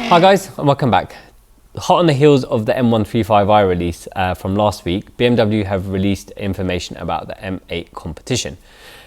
Hi guys, and welcome back. Hot on the heels of the M135i release from last week, BMW have released information about the M8 Competition.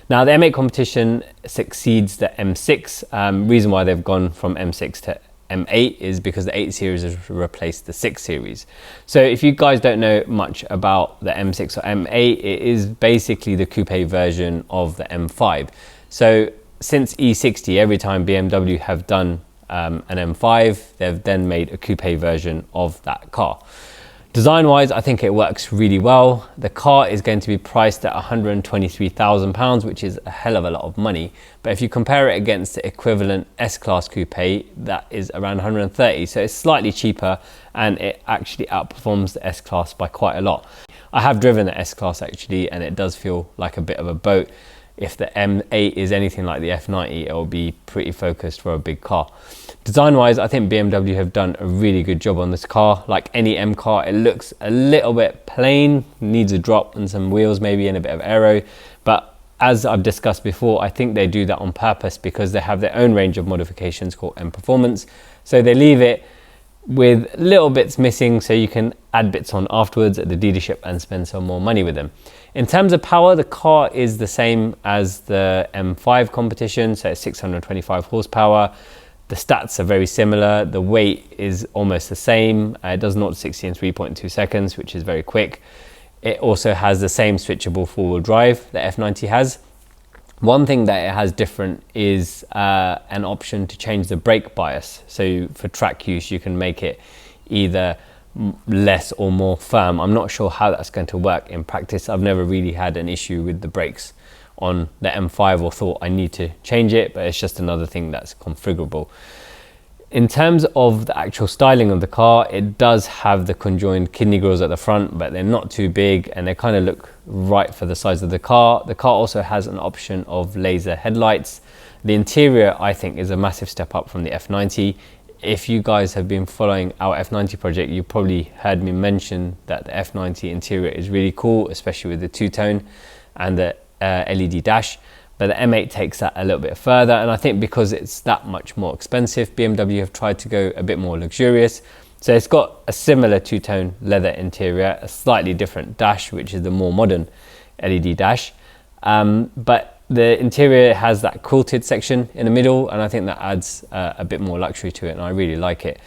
Now the M8 Competition succeeds the M6. Reason why they've gone from M6 to M8 is because the 8 series has replaced the 6 series. So if you guys don't know much about the M6 or M8, it is basically the coupe version of the M5. So since E60, every time BMW have done an M5, they've then made a coupe version of that car. Design wise, I think it works really well. The car is going to be priced at £123,000, which is a hell of a lot of money. But if you compare it against the equivalent S-Class coupe, that is around 130. So it's slightly cheaper and it actually outperforms the S-Class by quite a lot. I have driven the S-Class actually, and it does feel like a bit of a boat. If the M8 is anything like the F90, it will be pretty focused for a big car. Design wise, I think BMW have done a really good job on this car. Like any M car, it looks a little bit plain, needs a drop and some wheels maybe and a bit of aero. But as I've discussed before, I think they do that on purpose because they have their own range of modifications called M Performance. So they leave it with little bits missing so you can add bits on afterwards at the dealership and spend some more money with them. In terms of power, the car is the same as the M5 Competition, so it's 625 horsepower. The stats are very similar. The weight is almost the same. It does 0 to 60 in 3.2 seconds, which is very quick. It also has the same switchable four-wheel drive that F90 has. One thing that it has different is an option to change the brake bias. So for track use, you can make it either less or more firm. I'm not sure how that's going to work in practice. I've never really had an issue with the brakes on the M5 or thought I need to change it, but it's just another thing that's configurable. In terms of the actual styling of the car, it does have the conjoined kidney grills at the front, but they're not too big and they kind of look right for the size of the car. The car also has an option of laser headlights. The interior, I think, is a massive step up from the F90. If you guys have been following our F90 project, you probably heard me mention that the F90 interior is really cool, especially with the two-tone and the LED dash. But the M8 takes that a little bit further, and I think because it's that much more expensive, BMW have tried to go a bit more luxurious. So it's got a similar two-tone leather interior, a slightly different dash, which is the more modern LED dash. But the interior has that quilted section in the middle, and I think that adds a bit more luxury to it, and I really like it.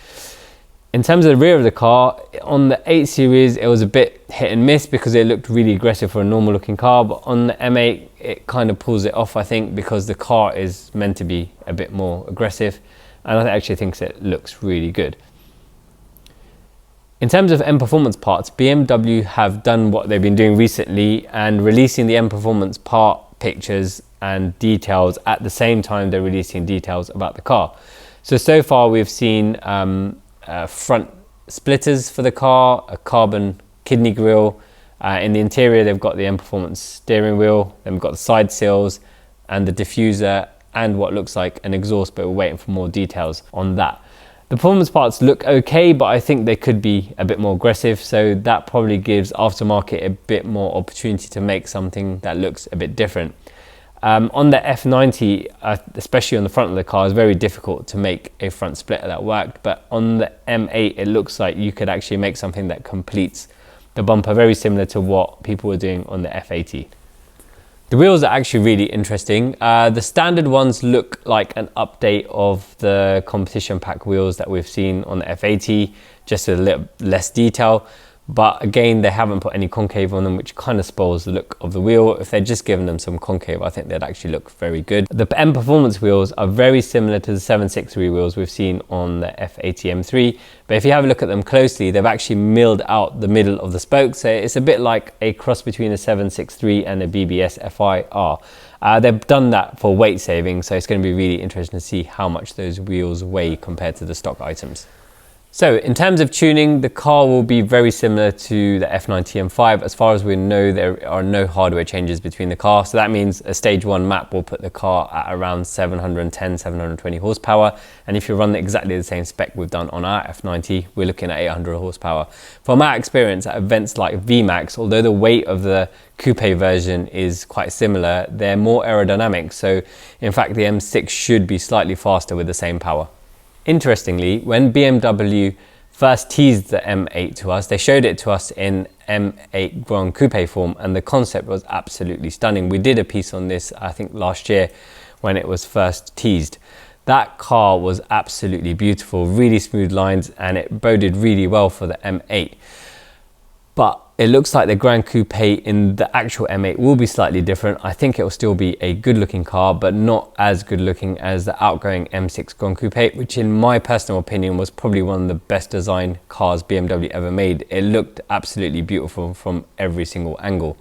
In terms of the rear of the car, on the 8 series, it was a bit hit and miss because it looked really aggressive for a normal looking car, but on the M8, it kind of pulls it off, I think, because the car is meant to be a bit more aggressive, and I actually think it looks really good. In terms of M Performance parts, BMW have done what they've been doing recently and releasing the M Performance part pictures and details at the same time they're releasing details about the car. So far we've seen front splitters for the car, a carbon kidney grille. In the interior, they've got the M Performance steering wheel, then we've got the side sills and the diffuser and what looks like an exhaust, but we're waiting for more details on that. The performance parts look okay, but I think they could be a bit more aggressive, so that probably gives aftermarket a bit more opportunity to make something that looks a bit different. On the F90, especially on the front of the car, it's very difficult to make a front splitter that worked, but on the M8, it looks like you could actually make something that completes the bumper, very similar to what people were doing on the F80. The wheels are actually really interesting. The standard ones look like an update of the competition pack wheels that we've seen on the F80, just with a little less detail. But again, they haven't put any concave on them, which kind of spoils the look of the wheel. If they'd just given them some concave, I think they'd actually look very good. The M Performance wheels are very similar to the 763 wheels we've seen on the F80 M3. But if you have a look at them closely, they've actually milled out the middle of the spokes. So it's a bit like a cross between a 763 and a BBS FIR. They've done that for weight saving, so it's going to be really interesting to see how much those wheels weigh compared to the stock items. So in terms of tuning, the car will be very similar to the F90 M5. As far as we know, there are no hardware changes between the car. So that means a stage 1 map will put the car at around 710, 720 horsepower. And if you run exactly the same spec we've done on our F90, we're looking at 800 horsepower. From our experience at events like VMAX, although the weight of the coupe version is quite similar, they're more aerodynamic. So in fact, the M6 should be slightly faster with the same power. Interestingly, when BMW first teased the M8 to us, they showed it to us in M8 Grand Coupe form, and the concept was absolutely stunning. We did a piece on this, I think last year when it was first teased. That car was absolutely beautiful, really smooth lines, and it boded really well for the M8. But it looks like the Grand Coupe in the actual M8 will be slightly different. I think it will still be a good looking car, but not as good looking as the outgoing M6 Grand Coupe, which in my personal opinion was probably one of the best designed cars BMW ever made. It looked absolutely beautiful from every single angle.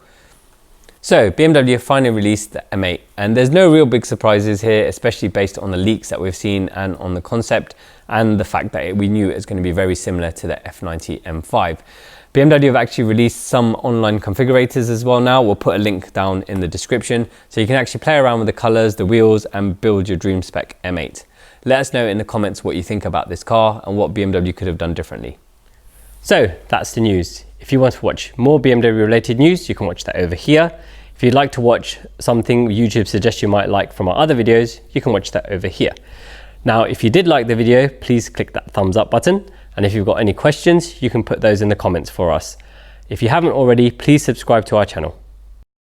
So BMW finally released the M8, and there's no real big surprises here, especially based on the leaks that we've seen and on the concept and the fact that we knew it was going to be very similar to the F90 M5. BMW have actually released some online configurators as well now. We'll put a link down in the description so you can actually play around with the colors, the wheels, and build your dream spec M8. Let us know in the comments what you think about this car and what BMW could have done differently. So that's the news. If you want to watch more BMW related news, you can watch that over here. If you'd like to watch something YouTube suggests you might like from our other videos, you can watch that over here. Now, if you did like the video, please click that thumbs up button. And if you've got any questions, you can put those in the comments for us. If you haven't already, please subscribe to our channel.